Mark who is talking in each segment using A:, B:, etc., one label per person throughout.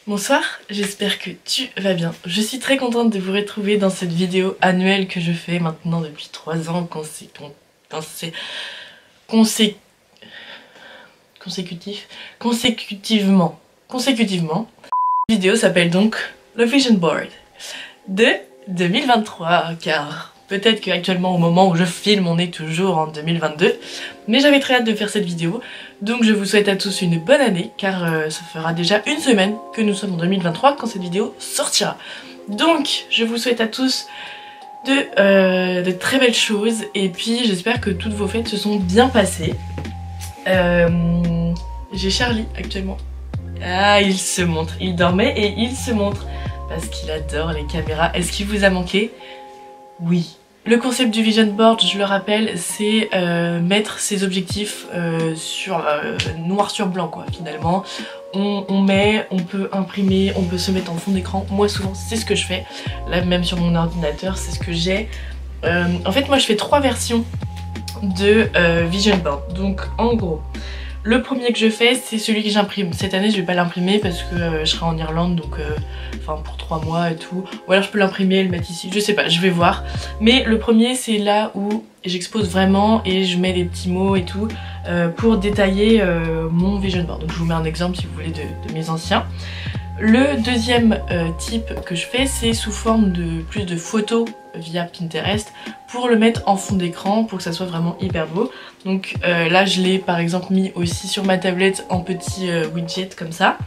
A: Bonsoir, j'espère que tu vas bien. Je suis très contente de vous retrouver dans cette vidéo annuelle que je fais maintenant depuis 3 ans consécutivement. La vidéo s'appelle donc le Vision Board de 2023 car peut-être qu'actuellement au moment où je filme on est toujours en 2022, mais j'avais très hâte de faire cette vidéo, donc je vous souhaite à tous une bonne année car ça fera déjà une semaine que nous sommes en 2023 quand cette vidéo sortira. Donc je vous souhaite à tous de très belles choses et puis j'espère que toutes vos fêtes se sont bien passées. J'ai Charlie actuellement. Ah, il se montre, il dormait et il se montre parce qu'il adore les caméras. Est-ce qu'il vous a manqué? Oui. Le concept du Vision Board, je le rappelle, c'est mettre ses objectifs sur noir sur blanc quoi finalement. On peut imprimer, on peut se mettre en fond d'écran. Moi souvent c'est ce que je fais. Là même sur mon ordinateur c'est ce que j'ai. En fait moi je fais 3 versions de Vision Board. Donc en gros, le premier que je fais c'est celui que j'imprime. Cette année je vais pas l'imprimer parce que je serai en Irlande donc enfin pour 3 mois et tout. Ou alors je peux l'imprimer et le mettre ici, je sais pas, je vais voir. Mais le premier c'est là où j'expose vraiment et je mets des petits mots et tout pour détailler mon Vision Board. Donc je vous mets un exemple si vous voulez de mes anciens. Le deuxième type que je fais c'est sous forme de plus de photos via Pinterest pour le mettre en fond d'écran pour que ça soit vraiment hyper beau. Donc là je l'ai par exemple mis aussi sur ma tablette en petit widget comme ça.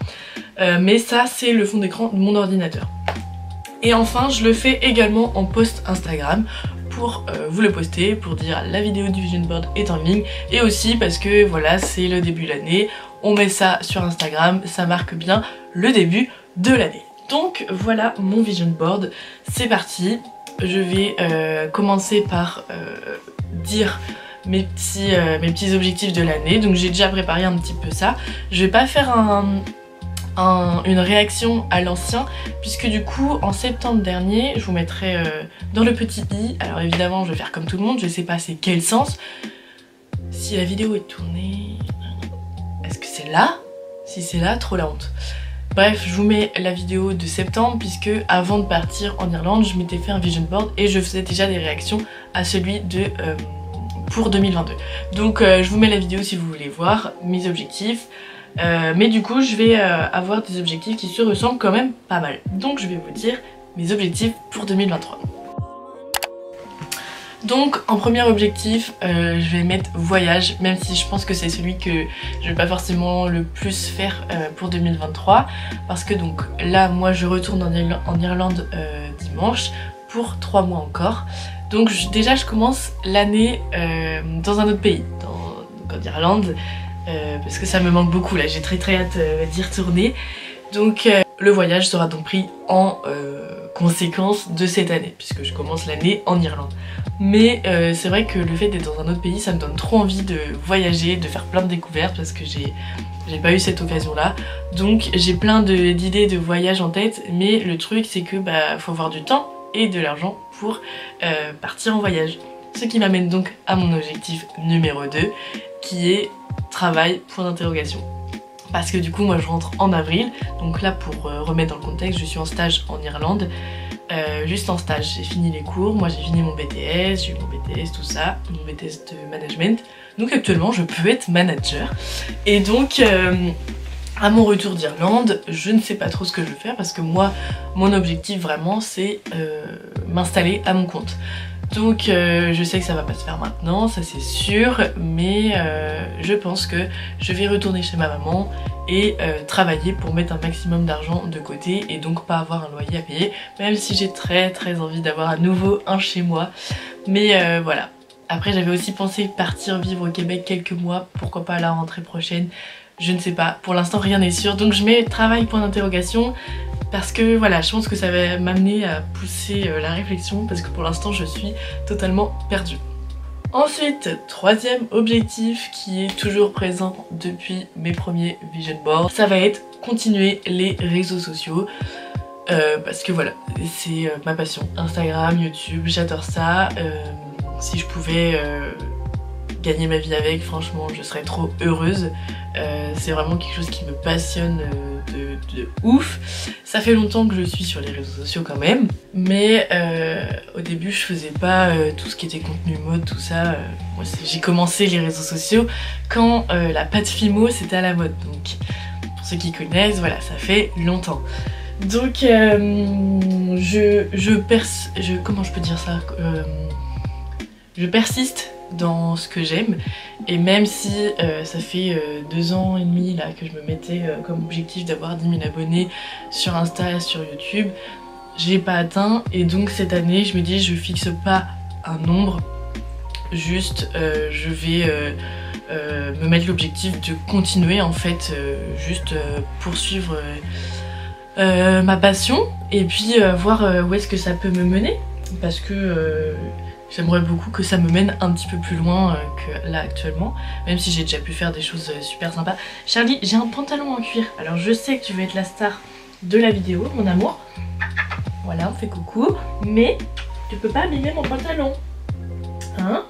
A: Mais ça c'est le fond d'écran de mon ordinateur. Et enfin je le fais également en post Instagram pour vous le poster, pour dire la vidéo du Vision Board est en ligne et aussi parce que voilà c'est le début de l'année, on met ça sur Instagram, ça marque bien le début de l'année. Donc voilà mon Vision Board, c'est parti. Je vais commencer par dire mes petits objectifs de l'année. Donc j'ai déjà préparé un petit peu ça. Je vais pas faire une réaction à l'ancien puisque du coup en septembre dernier je vous mettrai dans le petit i. Alors évidemment je vais faire comme tout le monde, je sais pas c'est quel sens. Si la vidéo est tournée, est-ce que c'est là? Si c'est là, trop la honte. Bref, je vous mets la vidéo de septembre puisque avant de partir en Irlande, je m'étais fait un Vision Board et je faisais déjà des réactions à celui de pour 2022. Donc je vous mets la vidéo si vous voulez voir mes objectifs. Mais du coup, je vais avoir des objectifs qui se ressemblent quand même pas mal. Donc je vais vous dire mes objectifs pour 2023. Donc en premier objectif je vais mettre voyage, même si je pense que c'est celui que je vais pas forcément le plus faire pour 2023 parce que donc là moi je retourne en Irlande dimanche pour 3 mois encore. Donc déjà je commence l'année dans un autre pays, donc en Irlande parce que ça me manque beaucoup là, j'ai très hâte d'y retourner. Donc le voyage sera donc pris en conséquence de cette année puisque je commence l'année en Irlande. Mais c'est vrai que le fait d'être dans un autre pays ça me donne trop envie de voyager, de faire plein de découvertes parce que j'ai pas eu cette occasion là. Donc j'ai plein d'idées de voyage en tête, mais le truc c'est que faut avoir du temps et de l'argent pour partir en voyage. Ce qui m'amène donc à mon objectif numéro 2 qui est travail, point d'interrogation. Parce que du coup moi je rentre en avril, donc là pour remettre dans le contexte je suis en stage en Irlande, juste en stage, j'ai fini les cours, moi j'ai fini mon BTS, j'ai eu mon BTS tout ça, mon BTS de management, donc actuellement je peux être manager. Et donc à mon retour d'Irlande, je ne sais pas trop ce que je vais faire parce que moi mon objectif vraiment c'est m'installer à mon compte. Donc je sais que ça va pas se faire maintenant, ça c'est sûr, mais je pense que je vais retourner chez ma maman et travailler pour mettre un maximum d'argent de côté et donc pas avoir un loyer à payer, même si j'ai très envie d'avoir à nouveau un chez moi. Mais voilà. Après j'avais aussi pensé partir vivre au Québec quelques mois, pourquoi pas à la rentrée prochaine, je ne sais pas, pour l'instant rien n'est sûr, donc je mets travail point d'interrogation. Parce que voilà, je pense que ça va m'amener à pousser la réflexion parce que pour l'instant je suis totalement perdue. Ensuite, troisième objectif qui est toujours présent depuis mes premiers Vision Boards, ça va être continuer les réseaux sociaux. Parce que voilà, c'est ma passion. Instagram, YouTube, j'adore ça. Si je pouvais gagner ma vie avec, franchement je serais trop heureuse. C'est vraiment quelque chose qui me passionne de ouf. Ça fait longtemps que je suis sur les réseaux sociaux quand même, mais au début je faisais pas tout ce qui était contenu mode, tout ça. Moi j'ai commencé les réseaux sociaux quand la pâte Fimo c'était à la mode, donc pour ceux qui connaissent, voilà, ça fait longtemps. Donc comment je peux dire ça, je persiste dans ce que j'aime, et même si ça fait 2 ans et demi là que je me mettais comme objectif d'avoir 10 000 abonnés sur Insta et sur YouTube, j'ai pas atteint, et donc cette année je me dis je fixe pas un nombre, juste je vais me mettre l'objectif de continuer en fait, juste poursuivre ma passion, et puis voir où est-ce que ça peut me mener, parce que j'aimerais beaucoup que ça me mène un petit peu plus loin que là actuellement, même si j'ai déjà pu faire des choses super sympas. Charlie, j'ai un pantalon en cuir, alors je sais que tu vas être la star de la vidéo, mon amour. Voilà, on fait coucou, mais tu peux pas abîmer mon pantalon. Hein?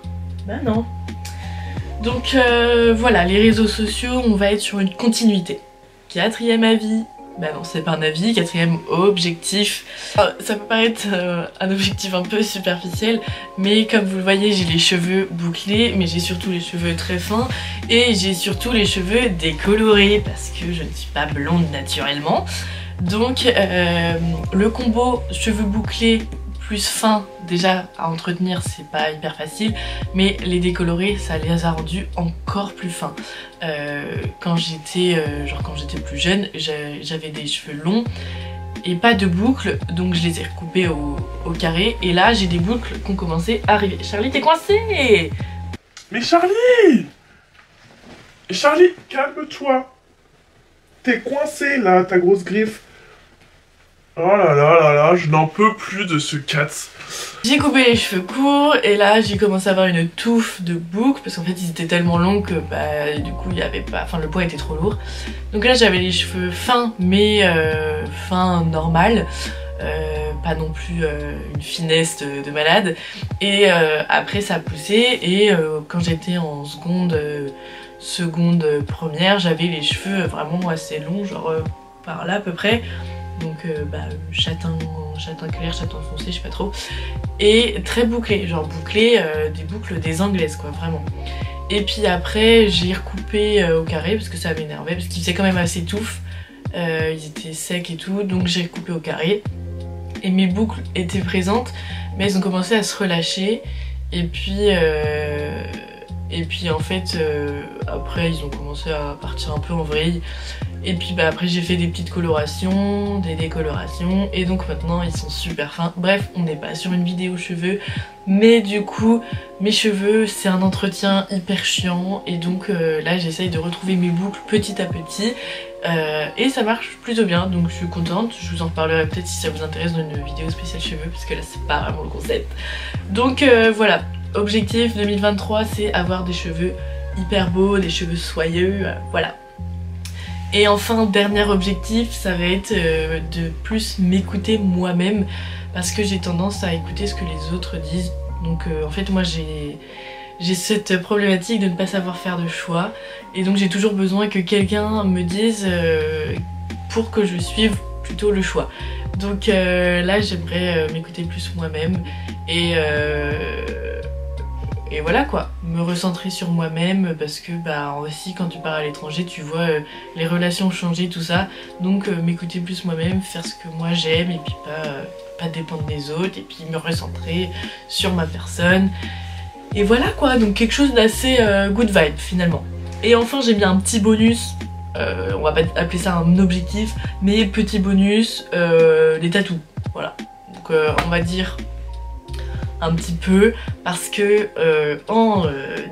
A: Bah non. Donc voilà, les réseaux sociaux, on va être sur une continuité. 4e avis. Bah non, c'est pas un avis, 4e objectif. Ça peut paraître un objectif un peu superficiel, mais comme vous le voyez, j'ai les cheveux bouclés, mais j'ai surtout les cheveux très fins, et j'ai surtout les cheveux décolorés, parce que je ne suis pas blonde naturellement. Donc le combo cheveux bouclés plus fins, déjà à entretenir c'est pas hyper facile, mais les décolorés ça les a rendus encore plus fins. Quand j'étais plus jeune, j'avais des cheveux longs et pas de boucles, donc je les ai recoupés au carré, et là j'ai des boucles qui ont commencé à arriver. Charlie, t'es coincé!
B: Mais Charlie! Charlie, calme-toi! T'es coincé là, ta grosse griffe. Oh là là là là, je n'en peux plus de ce cat.
A: J'ai coupé les cheveux courts, et là j'ai commencé à avoir une touffe de boucles, parce qu'en fait ils étaient tellement longs que bah, du coup il y avait pas, enfin le poids était trop lourd. Donc là j'avais les cheveux fins, mais fins normal, pas non plus une finesse de malade. Et après ça a poussé, et quand j'étais en seconde première, j'avais les cheveux vraiment assez longs, genre par là à peu près. Donc châtain clair, châtain foncé, je sais pas trop. Et très bouclé, genre bouclé, des boucles des anglaises quoi, vraiment. Et puis après j'ai recoupé au carré parce que ça m'énervait, parce qu'ils faisaient quand même assez touffe. Ils étaient secs et tout, donc j'ai recoupé au carré. Et mes boucles étaient présentes, mais elles ont commencé à se relâcher. Et puis en fait après ils ont commencé à partir un peu en vrille. Et puis bah après j'ai fait des petites colorations, des décolorations, et donc maintenant ils sont super fins. Bref, on n'est pas sur une vidéo cheveux, mais du coup mes cheveux c'est un entretien hyper chiant, et donc là j'essaye de retrouver mes boucles petit à petit, et ça marche plutôt bien, donc je suis contente. Je vous en reparlerai peut-être si ça vous intéresse dans une vidéo spéciale cheveux, parce que là c'est pas vraiment le concept. Donc voilà, objectif 2023 c'est avoir des cheveux hyper beaux, des cheveux soyeux, voilà. Et enfin, dernier objectif, ça va être de plus m'écouter moi-même, parce que j'ai tendance à écouter ce que les autres disent. Donc en fait moi j'ai cette problématique de ne pas savoir faire de choix, et donc j'ai toujours besoin que quelqu'un me dise pour que je suive plutôt le choix. Donc là j'aimerais m'écouter plus moi-même, et voilà quoi, me recentrer sur moi-même, parce que bah aussi quand tu pars à l'étranger tu vois les relations changer, tout ça. Donc m'écouter plus moi-même, faire ce que moi j'aime, et puis pas dépendre des autres, et puis me recentrer sur ma personne. Et voilà quoi, donc quelque chose d'assez good vibe finalement. Et enfin j'ai bien un petit bonus, on va pas appeler ça un objectif, mais petit bonus, les tatous, voilà. Donc on va dire un petit peu, parce que en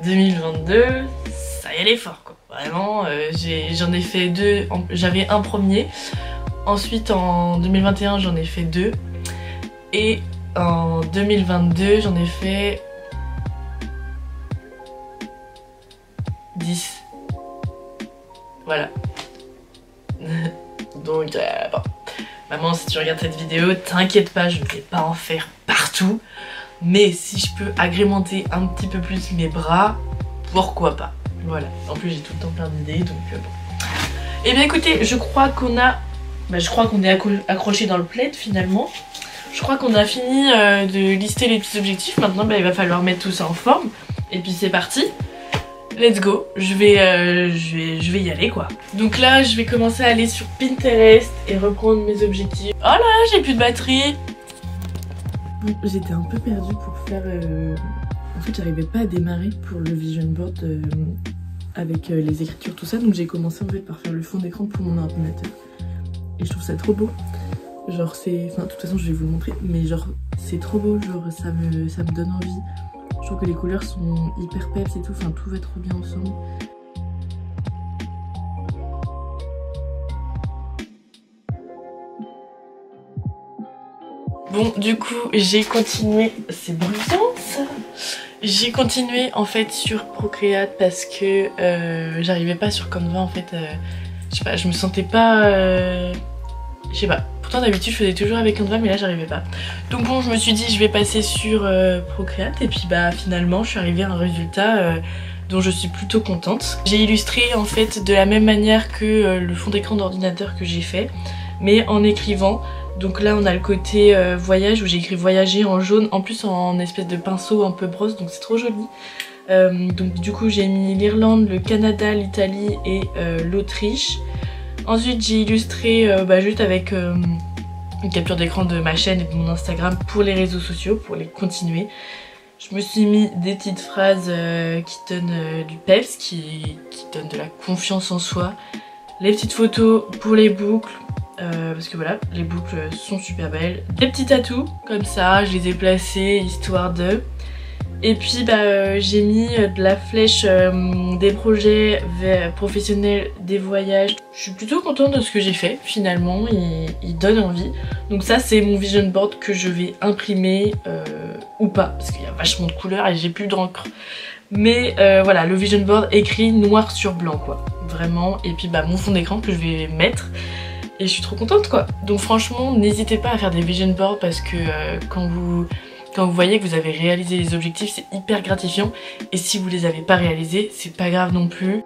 A: 2022 ça y allait fort quoi, vraiment. J'en ai fait 2, j'avais un premier, ensuite en 2021 j'en ai fait 2, et en 2022 j'en ai fait 10, voilà. Donc bon, maman, si tu regardes cette vidéo, t'inquiète pas, je ne vais pas en faire partout. Mais si je peux agrémenter un petit peu plus mes bras, pourquoi pas. Voilà, en plus j'ai tout le temps plein d'idées, donc bon. Et bien écoutez, je crois qu'on est accroché dans le plaid finalement. Je crois qu'on a fini de lister les petits objectifs. Maintenant il va falloir mettre tout ça en forme. Et puis c'est parti. Let's go, je vais y aller quoi. Donc là je vais commencer à aller sur Pinterest et reprendre mes objectifs. Oh là là, j'ai plus de batterie. Bon, j'étais un peu perdue pour faire... En fait j'arrivais pas à démarrer pour le vision board avec les écritures tout ça. Donc j'ai commencé en fait par faire le fond d'écran pour mon ordinateur. Et je trouve ça trop beau. Genre c'est... Enfin de toute façon je vais vous le montrer. Mais genre c'est trop beau, genre ça me donne envie. Je trouve que les couleurs sont hyper peps et tout, enfin tout va trop bien ensemble. Bon du coup j'ai continué, c'est bruyant ça. J'ai continué en fait sur Procreate parce que j'arrivais pas sur Canva en fait. Je sais pas, je me sentais pas... je sais pas. Pourtant d'habitude je faisais toujours avec Canva mais là j'arrivais pas. Donc bon je me suis dit je vais passer sur Procreate et puis bah finalement je suis arrivée à un résultat dont je suis plutôt contente. J'ai illustré en fait de la même manière que le fond d'écran d'ordinateur que j'ai fait mais en écrivant. Donc là on a le côté voyage où j'ai écrit voyager en jaune en plus en espèce de pinceau un peu brosse donc c'est trop joli. Donc du coup j'ai mis l'Irlande, le Canada, l'Italie et l'Autriche. Ensuite j'ai illustré juste avec une capture d'écran de ma chaîne et de mon Instagram pour les réseaux sociaux, pour les continuer. Je me suis mis des petites phrases qui donnent du peps, qui donnent de la confiance en soi. Les petites photos pour les boucles, parce que voilà, les boucles sont super belles. Des petits tatous, comme ça, je les ai placés histoire de... Et puis j'ai mis de la flèche des projets professionnels, des voyages. Je suis plutôt contente de ce que j'ai fait finalement, il donne envie. Donc ça c'est mon vision board que je vais imprimer ou pas, parce qu'il y a vachement de couleurs et j'ai plus d'encre. Mais voilà, le vision board écrit noir sur blanc quoi, vraiment. Et puis mon fond d'écran que je vais mettre. Et je suis trop contente quoi. Donc franchement n'hésitez pas à faire des vision boards parce que quand vous voyez que vous avez réalisé les objectifs, c'est hyper gratifiant. Et si vous les avez pas réalisés, c'est pas grave non plus.